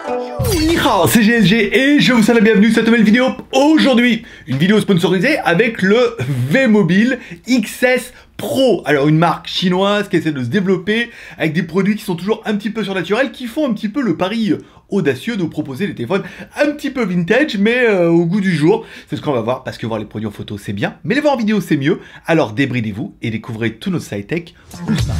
Ni hao, c'est GSG et je vous souhaite la bienvenue sur cette nouvelle vidéo. Aujourd'hui, une vidéo sponsorisée avec le V-Mobile XS Pro. Alors une marque chinoise qui essaie de se développer avec des produits qui sont toujours un petit peu surnaturels, qui font un petit peu le pari audacieux de vous proposer des téléphones un petit peu vintage, mais au goût du jour. C'est ce qu'on va voir, parce que voir les produits en photo c'est bien, mais les voir en vidéo c'est mieux. Alors débridez-vous et découvrez tous nos sci-tech plus tard.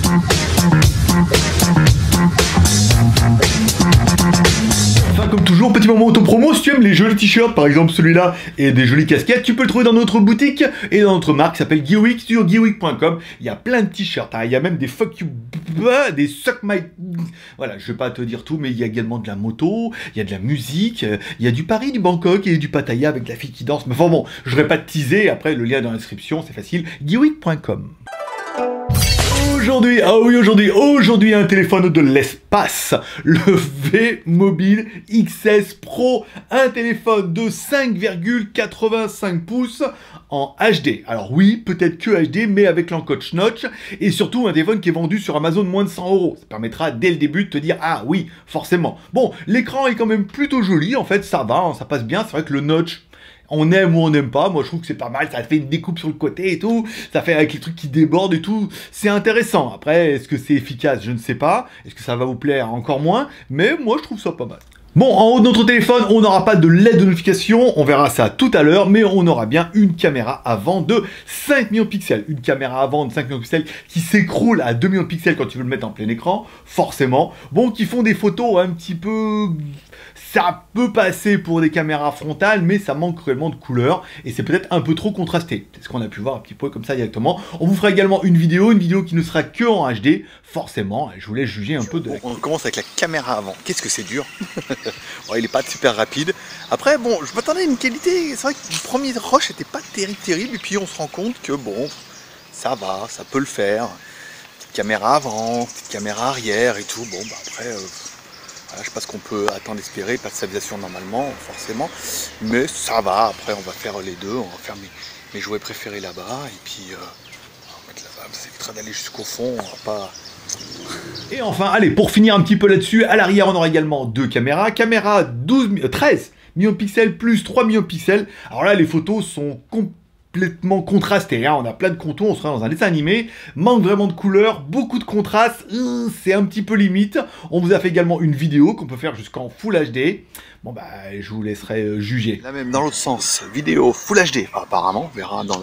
Enfin, comme toujours, petit moment auto-promo, si tu aimes les jolis t-shirts, par exemple celui-là, et des jolies casquettes, tu peux le trouver dans notre boutique et dans notre marque qui s'appelle Geeweek sur geeweek.com. Il y a plein de t-shirts, hein. Il y a même des fuck you, des suck my... Voilà, je vais pas te dire tout, mais il y a également de la moto, il y a de la musique, il y a du Paris, du Bangkok et du Pattaya avec la fille qui danse. Mais enfin bon, je vais pas te teaser, après le lien est dans la description, c'est facile, geeweek.com. Aujourd'hui, un téléphone de l'espace, le V-Mobile XS Pro, un téléphone de 5,85 pouces en HD. Alors oui, peut-être que HD, mais avec l'encoche notch, et surtout un téléphone qui est vendu sur Amazon moins de 100 €. Ça permettra dès le début de te dire, ah oui, forcément. Bon, l'écran est quand même plutôt joli, en fait, ça va, hein, ça passe bien, c'est vrai que le notch, on aime ou on n'aime pas, moi je trouve que c'est pas mal, ça fait une découpe sur le côté et tout, ça fait avec les trucs qui débordent et tout, c'est intéressant. Après, est-ce que c'est efficace? Je ne sais pas, est-ce que ça va vous plaire? Encore moins, mais moi je trouve ça pas mal. Bon, en haut de notre téléphone, on n'aura pas de LED de notification, on verra ça tout à l'heure, mais on aura bien une caméra avant de 5 millions de pixels. Une caméra avant de 5 millions de pixels qui s'écroule à 2 millions de pixels quand tu veux le mettre en plein écran, forcément. Bon, qui font des photos un petit peu... Ça peut passer pour des caméras frontales, mais ça manque cruellement de couleur, et c'est peut-être un peu trop contrasté. C'est ce qu'on a pu voir un petit peu comme ça directement. On vous fera également une vidéo qui ne sera que en HD, forcément, je vous laisse juger un peu de... On commence avec la caméra avant. Qu'est-ce que c'est dur. Bon, il n'est pas super rapide. Après, bon, je m'attendais à une qualité, c'est vrai que le premier rush n'était pas terrible, et puis on se rend compte que bon, ça va, ça peut le faire. Petite caméra avant, petite caméra arrière et tout, bon, bah après... Voilà, je sais pas ce qu'on peut attendre, espérer, pas de stabilisation normalement, forcément, mais ça va. Après, on va faire les deux, on va faire mes jouets préférés là-bas, et puis on va mettre là-bas, ça évitera d'aller jusqu'au fond, on va pas... Et enfin, allez, pour finir un petit peu là-dessus, à l'arrière, on aura également deux caméras, 13 millions de pixels plus 3 millions de pixels. Alors là, les photos sont complètement contrasté, hein. On a plein de contours, on serait dans un dessin animé, manque vraiment de couleurs, beaucoup de contraste, c'est un petit peu limite. On vous a fait également une vidéo qu'on peut faire jusqu'en Full HD. Bon bah, je vous laisserai juger. Là même dans l'autre sens, vidéo Full HD, apparemment, on verra dans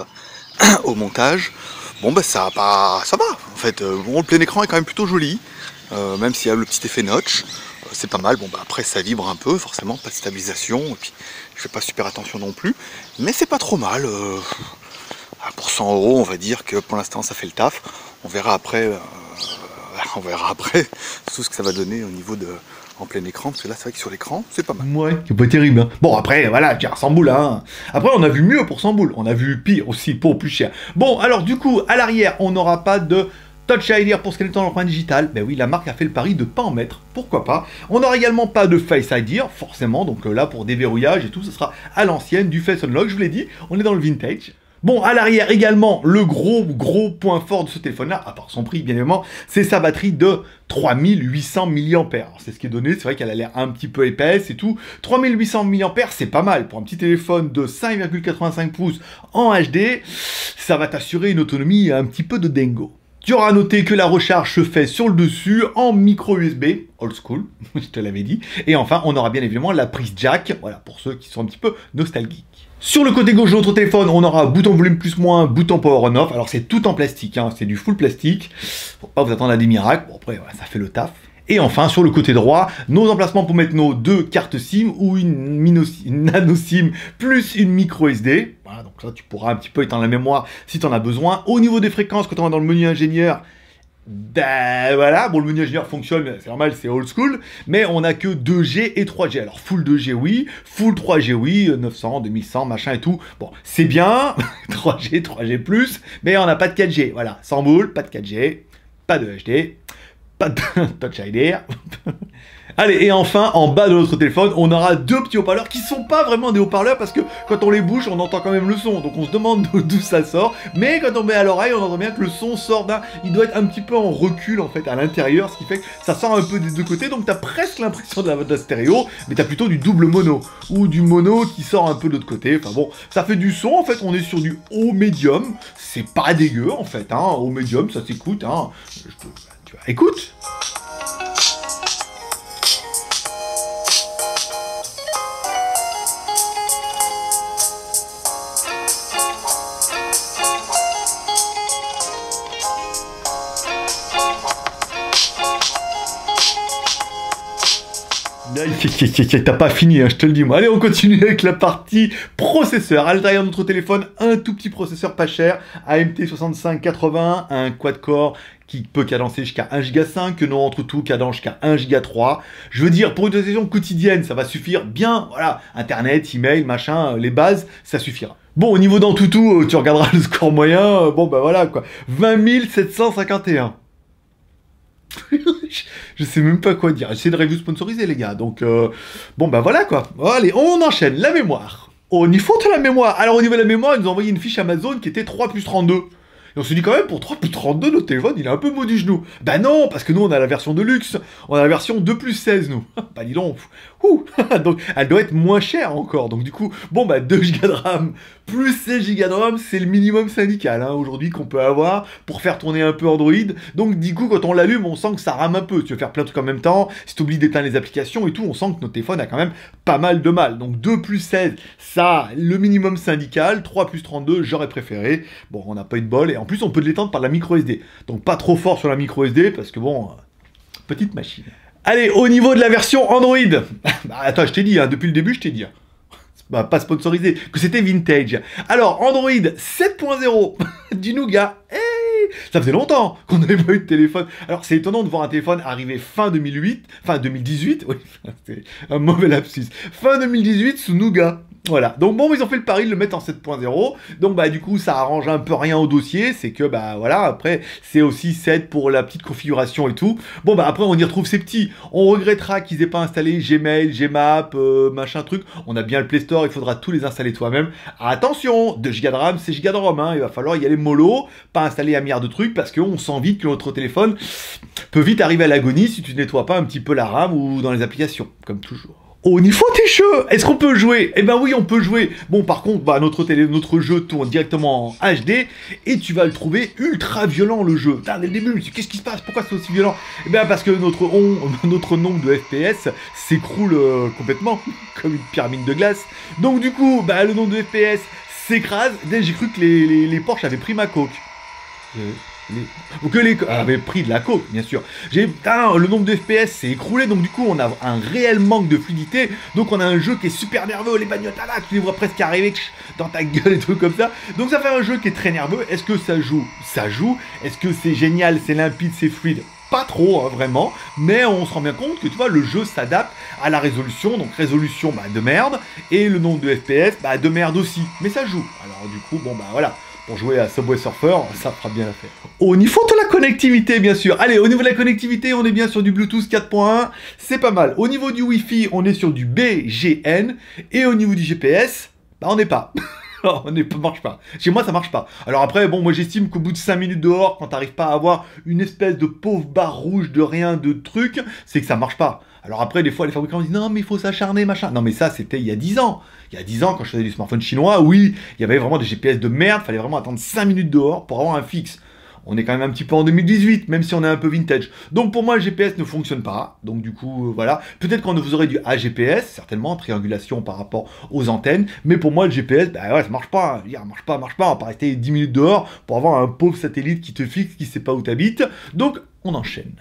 au montage. Bon bah ça va, en fait, bon, le plein écran est quand même plutôt joli, même s'il y a le petit effet notch. C'est pas mal, bon bah après ça vibre un peu, forcément, pas de stabilisation, et puis je fais pas super attention non plus, mais c'est pas trop mal, pour 100 €, on va dire que pour l'instant ça fait le taf, on verra après tout ce que ça va donner au niveau de en plein écran, parce que là c'est vrai que sur l'écran c'est pas mal. Ouais, c'est pas terrible, hein. Bon après, voilà, tiens, 100 boules, hein. Après on a vu mieux pour 100 boules, on a vu pire aussi pour plus cher. Bon, alors du coup, à l'arrière, on n'aura pas de Touch ID pour scanner ton empreinte digitale. Ben oui, la marque a fait le pari de ne pas en mettre, pourquoi pas. On n'aura également pas de Face ID, forcément, donc là pour déverrouillage et tout, ce sera à l'ancienne, du Face Unlock, je vous l'ai dit, on est dans le vintage. Bon, à l'arrière également, le gros point fort de ce téléphone-là, à part son prix bien évidemment, c'est sa batterie de 3800 mAh. C'est ce qui est donné, c'est vrai qu'elle a l'air un petit peu épaisse et tout. 3800 mAh, c'est pas mal. Pour un petit téléphone de 5,85 pouces en HD, ça va t'assurer une autonomie un petit peu de dingo. Tu auras noté que la recharge se fait sur le dessus en micro USB, old school, je te l'avais dit. Et enfin, on aura bien évidemment la prise jack, voilà, pour ceux qui sont un petit peu nostalgiques. Sur le côté gauche de notre téléphone, on aura bouton volume plus moins, bouton power on off. Alors c'est tout en plastique, hein, c'est du full plastique. Faut pas vous attendre à des miracles. Bon après, voilà, ça fait le taf. Et enfin, sur le côté droit, nos emplacements pour mettre nos deux cartes SIM ou une nano SIM plus une micro SD. Voilà, donc là, tu pourras un petit peu étendre la mémoire si tu en as besoin. Au niveau des fréquences, quand on va dans le menu ingénieur, ben voilà, bon, le menu ingénieur fonctionne, c'est normal, c'est old school, mais on n'a que 2G et 3G. Alors, full 2G, oui, full 3G, oui, 900, 2100, machin et tout. Bon, c'est bien, 3G, 3G+, mais on n'a pas de 4G. Voilà, 100 boules, pas de 4G, pas de HD, pas de Touch ID. Allez, et enfin, en bas de notre téléphone, on aura deux petits haut-parleurs qui sont pas vraiment des haut-parleurs parce que quand on les bouge, on entend quand même le son. Donc on se demande d'où ça sort. Mais quand on met à l'oreille, on entend bien que le son sort d'un... Il doit être un petit peu en recul en fait à l'intérieur, ce qui fait que ça sort un peu des deux côtés. Donc t'as presque l'impression de la stéréo, mais t'as plutôt du double mono. Ou du mono qui sort un peu de l'autre côté. Enfin bon, ça fait du son en fait, on est sur du haut médium. C'est pas dégueu en fait, hein. Haut médium, ça s'écoute, hein. Tu vois, écoute. T'as pas fini, hein, je te le dis moi. Allez, on continue avec la partie processeur. À l'intérieur de notre téléphone, un tout petit processeur pas cher, AMT 6580, un quad-core qui peut cadencer jusqu'à 1,5 Go, que non entre tout cadence jusqu'à 1,3 Go. Je veux dire, pour une utilisation quotidienne, ça va suffire bien, voilà, internet, email, machin, les bases, ça suffira. Bon, au niveau d'Antutu, tu regarderas le score moyen, bon bah voilà quoi, 20 751. Je sais même pas quoi dire. J'essaie de review sponsorisé les gars. Donc bon bah voilà quoi. Allez, on enchaîne. La mémoire. Au niveau de la mémoire. Alors au niveau de la mémoire, ils nous ont envoyé une fiche Amazon qui était 3 plus 32. Et on se dit quand même, pour 3 plus 32, notre téléphone, il est un peu mou du genou. Bah non, parce que nous, on a la version de luxe. On a la version 2 plus 16, nous. Bah dis donc. Ouh. Donc, elle doit être moins chère encore. Donc du coup, bon bah 2 Go de RAM plus 16 Go de RAM, c'est le minimum syndical, hein, aujourd'hui, qu'on peut avoir pour faire tourner un peu Android. Donc du coup, quand on l'allume, on sent que ça rame un peu. Tu veux faire plein de trucs en même temps. Si tu oublies d'éteindre les applications et tout, on sent que notre téléphone a quand même pas mal de mal. Donc 2 plus 16, ça, le minimum syndical. 3 plus 32, j'aurais préféré. Bon, on n'a pas eu de bol. Et en plus, on peut l'étendre par la micro SD. Donc pas trop fort sur la micro SD, parce que bon, petite machine. Allez, au niveau de la version Android. Bah, attends, je t'ai dit, hein, depuis le début, je t'ai dit. Hein. Bah, pas sponsorisé, que c'était vintage. Alors, Android 7.0 du Nougat. Hey, ça faisait longtemps qu'on n'avait pas eu de téléphone. Alors, c'est étonnant de voir un téléphone arriver fin 2018, oui, c'est un mauvais lapsus. Fin 2018 sous Nougat. Voilà, donc bon, ils ont fait le pari de le mettre en 7.0, donc bah du coup ça arrange un peu rien au dossier, c'est que bah voilà, après c'est aussi 7 pour la petite configuration et tout. Bon bah après on y retrouve ces petits, on regrettera qu'ils aient pas installé Gmail, Gmap, machin truc, on a bien le Play Store, il faudra tous les installer toi-même. Attention, 2 Go de RAM, c'est Go de ROM, hein. Il va falloir y aller mollo, pas installer un milliard de trucs, parce qu'on sent vite que notre téléphone peut vite arriver à l'agonie si tu nettoies pas un petit peu la RAM ou dans les applications, comme toujours. Au niveau des jeux, est-ce qu'on peut jouer? Eh ben oui, on peut jouer. Bon, par contre, bah, notre jeu tourne directement en HD et tu vas le trouver ultra violent, le jeu. Dès le début, je me suis dit, qu'est-ce qui se passe? Pourquoi c'est aussi violent? Eh bien, parce que notre nombre de FPS s'écroule complètement, comme une pyramide de glace. Donc, du coup, bah, le nombre de FPS s'écrase. J'ai cru que les Porsche avaient pris ma coke. Que les avaient pris de la coke, bien sûr. Le nombre de FPS s'est écroulé, donc du coup on a un réel manque de fluidité. Donc on a un jeu qui est super nerveux, les bagnoles là, tu les vois presque arriver dans ta gueule et tout comme ça. Donc ça fait un jeu qui est très nerveux. Est-ce que ça joue? Ça joue. Est-ce que c'est génial, c'est limpide, c'est fluide? Pas trop, hein, vraiment, mais on se rend bien compte que tu vois, le jeu s'adapte à la résolution, donc résolution bah, de merde, et le nombre de FPS bah, de merde aussi, mais ça joue. Alors du coup, bon bah voilà. Pour jouer à Subway Surfer, ça fera bien l'affaire. Au niveau de la connectivité, bien sûr. Allez, au niveau de la connectivité, on est bien sur du Bluetooth 4.1. C'est pas mal. Au niveau du Wi-Fi, on est sur du BGN. Et au niveau du GPS, bah on n'est pas. Marche pas. Chez moi, ça marche pas. Alors après, bon, moi j'estime qu'au bout de 5 minutes dehors, quand t'arrives pas à avoir une espèce de pauvre barre rouge de rien, de truc, c'est que ça marche pas. Alors après, des fois, les fabricants disent non, mais il faut s'acharner, machin. Non, mais ça, c'était il y a 10 ans. Il y a 10 ans, quand je faisais du smartphone chinois, oui, il y avait vraiment des GPS de merde, fallait vraiment attendre 5 minutes dehors pour avoir un fixe. On est quand même un petit peu en 2018, même si on est un peu vintage. Donc pour moi, le GPS ne fonctionne pas. Donc du coup, voilà. Peut-être qu'on vous aurait du AGPS, certainement, triangulation par rapport aux antennes. Mais pour moi, le GPS, bah ouais, ça marche pas. Marche pas. On va pas rester 10 minutes dehors pour avoir un pauvre satellite qui te fixe, qui sait pas où t'habites. Donc, on enchaîne.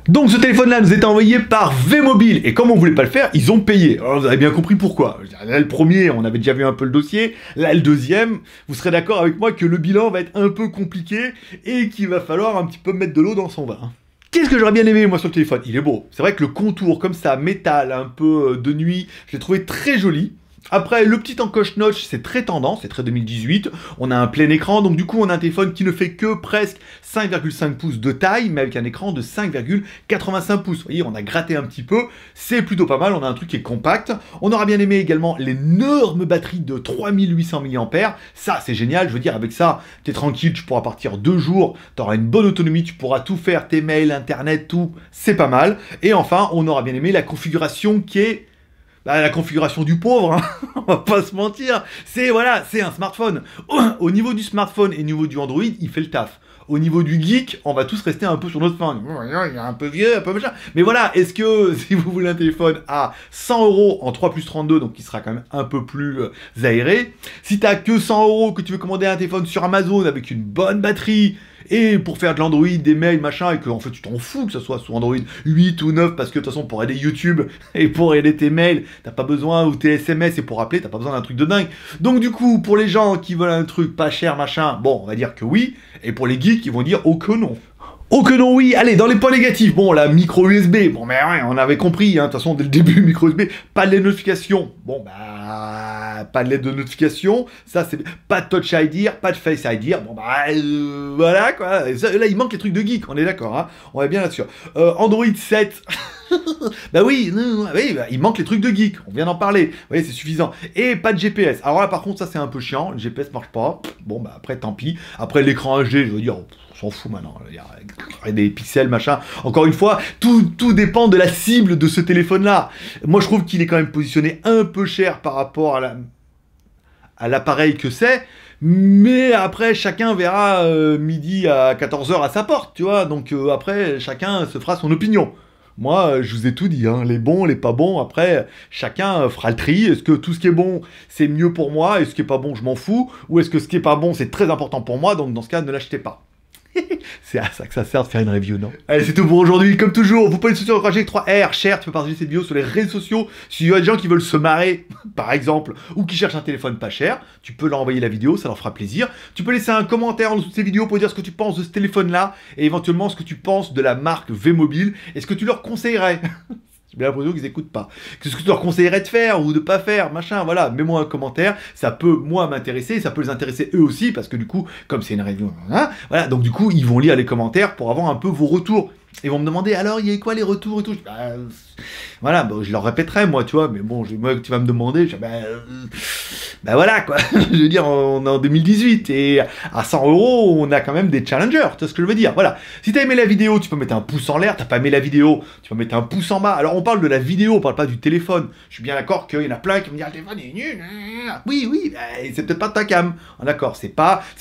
Donc ce téléphone-là nous est envoyé par V-Mobile, et comme on voulait pas le faire, ils ont payé. Alors vous avez bien compris pourquoi. Là le premier, on avait déjà vu un peu le dossier, là le deuxième, vous serez d'accord avec moi que le bilan va être un peu compliqué, et qu'il va falloir un petit peu mettre de l'eau dans son vin. Qu'est-ce que j'aurais bien aimé moi sur le téléphone? Il est beau. C'est vrai que le contour comme ça, métal, un peu de nuit, je l'ai trouvé très joli. Après, le petit encoche notch, c'est très tendance, c'est très 2018. On a un plein écran, donc du coup, on a un téléphone qui ne fait que presque 5,5 pouces de taille, mais avec un écran de 5,85 pouces. Vous voyez, on a gratté un petit peu, c'est plutôt pas mal, on a un truc qui est compact. On aura bien aimé également l'énorme batterie de 3800 mAh. Ça, c'est génial, je veux dire, avec ça, t'es tranquille, tu pourras partir 2 jours, t'auras une bonne autonomie, tu pourras tout faire, tes mails, internet, tout, c'est pas mal. Et enfin, on aura bien aimé la configuration qui est... Bah, la configuration du pauvre, hein. On va pas se mentir, c'est voilà, c'est un smartphone. Au niveau du smartphone et au niveau du Android, il fait le taf. Au niveau du geek, on va tous rester un peu sur notre fin. Il est un peu vieux, un peu machin. Mais voilà, est-ce que si vous voulez un téléphone à 100 € en 3+32, donc qui sera quand même un peu plus aéré, si t'as que 100 €, que tu veux commander un téléphone sur Amazon avec une bonne batterie, et pour faire de l'Android, des mails, machin, et que en fait tu t'en fous que ce soit sur Android 8 ou 9, parce que de toute façon pour aider YouTube et pour aider tes mails, t'as pas besoin, ou tes SMS et pour appeler, t'as pas besoin d'un truc de dingue. Donc du coup, pour les gens qui veulent un truc pas cher, machin, bon, on va dire que oui, et pour les geeks, ils vont dire oh que non. Oh que non, oui, allez, dans les points négatifs, bon, la micro USB, bon, mais ouais, on avait compris, hein, de toute façon, dès le début, micro USB, pas de notification, bon, bah, pas de LED de notification, ça, c'est pas de Touch ID, pas de Face ID, bon, bah, voilà, quoi, et ça, là, il manque les trucs de geek, on est d'accord, hein, on est bien là-dessus. Android 7, bah oui, oui bah, il manque les trucs de geek, on vient d'en parler, vous voyez, c'est suffisant. Et pas de GPS, alors là, par contre, ça, c'est un peu chiant, le GPS marche pas, bon, bah, après, tant pis, après, l'écran HD, je veux dire... On s'en fout maintenant, il y a des pixels, machin. Encore une fois, tout dépend de la cible de ce téléphone-là. Moi, je trouve qu'il est quand même positionné un peu cher par rapport à l'appareil que c'est. Mais après, chacun verra midi à 14 h à sa porte, tu vois. Donc après, chacun se fera son opinion. Moi, je vous ai tout dit, hein, les bons, les pas bons, après, chacun fera le tri. Est-ce que tout ce qui est bon, c'est mieux pour moi, et ce qui est pas bon, je m'en fous, ou est-ce que ce qui est pas bon, c'est très important pour moi, donc dans ce cas, ne l'achetez pas. C'est à ça que ça sert de faire une review, non? Allez, c'est tout pour aujourd'hui. Comme toujours, vous pouvez soutenir le projet avec 3R, share, tu peux partager cette vidéo sur les réseaux sociaux. S'il y a des gens qui veulent se marrer, par exemple, ou qui cherchent un téléphone pas cher, tu peux leur envoyer la vidéo, ça leur fera plaisir. Tu peux laisser un commentaire en dessous de ces vidéos pour dire ce que tu penses de ce téléphone-là, et éventuellement ce que tu penses de la marque V-Mobile, et ce que tu leur conseillerais. J'ai bien l'impression qu'ils n'écoutent pas. Qu'est-ce que tu leur conseillerais de faire ou de pas faire, machin, voilà. Mets-moi un commentaire, ça peut, moi, m'intéresser, ça peut les intéresser eux aussi, parce que du coup, comme c'est une review, hein, voilà, donc du coup, ils vont lire les commentaires pour avoir un peu vos retours. Ils vont me demander, alors, il y a quoi les retours et tout? Bah, voilà, bon, je leur répéterai, moi, tu vois, mais bon, moi, tu vas me demander, je dis, bah voilà, quoi. Je veux dire, on est en 2018, et à 100 €, on a quand même des challengers, tu vois ce que je veux dire? Voilà. Si t'as aimé la vidéo, tu peux mettre un pouce en l'air, t'as pas aimé la vidéo, tu peux mettre un pouce en bas. Alors, on parle de la vidéo, on parle pas du téléphone. Je suis bien d'accord qu'il y en a plein qui vont me dire, le téléphone est nul. Oui, bah, c'est peut-être pas de ta cam. D'accord, c'est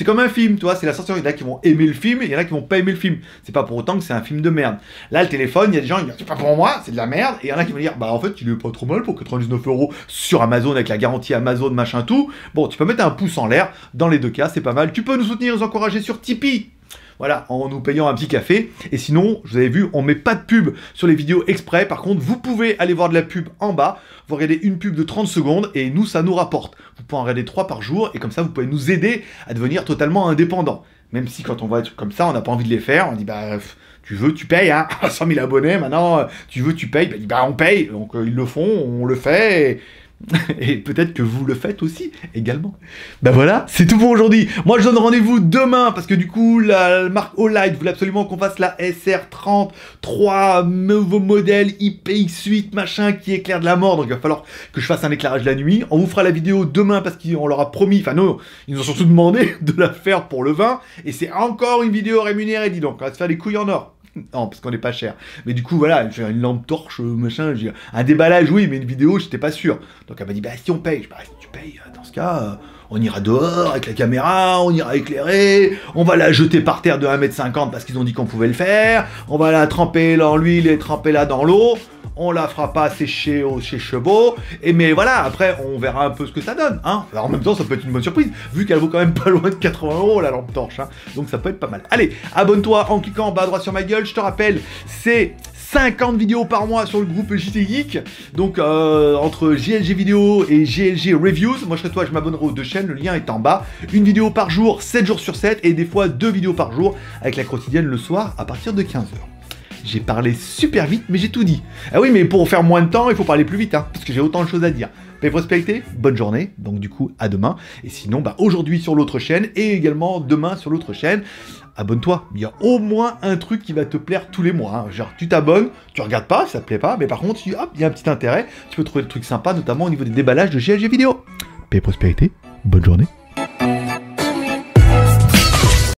comme un film, tu vois, c'est la sortie, il y en a qui vont aimer le film, et il y en a qui vont pas aimer le film. C'est pas pour autant que c'est un film de merde. Là, le téléphone, il y a des gens qui disent, c'est pas pour moi, c'est de la merde, et il y en a qui vont dire, bah en fait, il est pas trop mal pour 99 € sur Amazon avec la garantie Amazon, machin tout. Bon, tu peux mettre un pouce en l'air, dans les deux cas, c'est pas mal. Tu peux nous soutenir, nous encourager sur Tipeee. Voilà, en nous payant un petit café. Et sinon, vous avez vu, on met pas de pub sur les vidéos exprès. Par contre, vous pouvez aller voir de la pub en bas. Vous regardez une pub de 30 secondes et nous, ça nous rapporte. Vous pouvez en regarder 3 par jour et comme ça, vous pouvez nous aider à devenir totalement indépendants. Même si quand on voit des trucs comme ça, on n'a pas envie de les faire. On dit, bah, tu veux, tu payes, hein. 100 000 abonnés, maintenant, tu veux, tu payes. Bah, on paye. Donc, ils le font, on le fait. Et peut-être que vous le faites aussi, également. Ben voilà, c'est tout pour aujourd'hui. Moi, je donne rendez-vous demain, parce que du coup, la marque Olight voulait absolument qu'on fasse la SR30, 3 nouveaux modèles IPX8, machin, qui éclairent de la mort. Donc, il va falloir que je fasse un éclairage la nuit. On vous fera la vidéo demain, parce qu'on leur a promis, enfin, non, ils nous ont surtout demandé de la faire pour le 20. Et c'est encore une vidéo rémunérée, dis donc. On va se faire les couilles en or. Non, parce qu'on n'est pas cher. Mais du coup, voilà, je fais une lampe torche, machin, un déballage, oui, mais une vidéo, j'étais pas sûr. Donc elle m'a dit, bah si on paye, je dis, bah si tu payes, dans ce cas, on ira dehors avec la caméra, on ira éclairer, on va la jeter par terre de 1,50 m parce qu'ils ont dit qu'on pouvait le faire, on va la tremper dans l'huile et tremper là dans l'eau, on la fera pas sécher chez Chevaux, et mais voilà, après on verra un peu ce que ça donne, hein. Alors, en même temps, ça peut être une bonne surprise, vu qu'elle vaut quand même pas loin de 80 € la lampe torche, hein. Donc ça peut être pas mal. Allez, abonne-toi en cliquant en bas à droite sur ma gueule, je te rappelle, c'est 50 vidéos par mois sur le groupe JT Geek, donc entre GLG vidéo et GLG reviews. Moi je serai toi, je m'abonnerai aux deux chaînes, le lien est en bas. Une vidéo par jour, 7 jours sur 7, et des fois 2 vidéos par jour, avec la quotidienne le soir à partir de 15 h. J'ai parlé super vite, mais j'ai tout dit. Ah oui, mais pour faire moins de temps, il faut parler plus vite, hein, parce que j'ai autant de choses à dire. Paix et prospérité, bonne journée, donc du coup à demain. Et sinon, bah, aujourd'hui sur l'autre chaîne et également demain sur l'autre chaîne. Abonne-toi, il y a au moins un truc qui va te plaire tous les mois. Hein. Genre, tu t'abonnes, tu regardes pas, ça te plaît pas, mais par contre, hop, il y a un petit intérêt, tu peux trouver des trucs sympas, notamment au niveau des déballages de GLG vidéo. Paix et prospérité, bonne journée.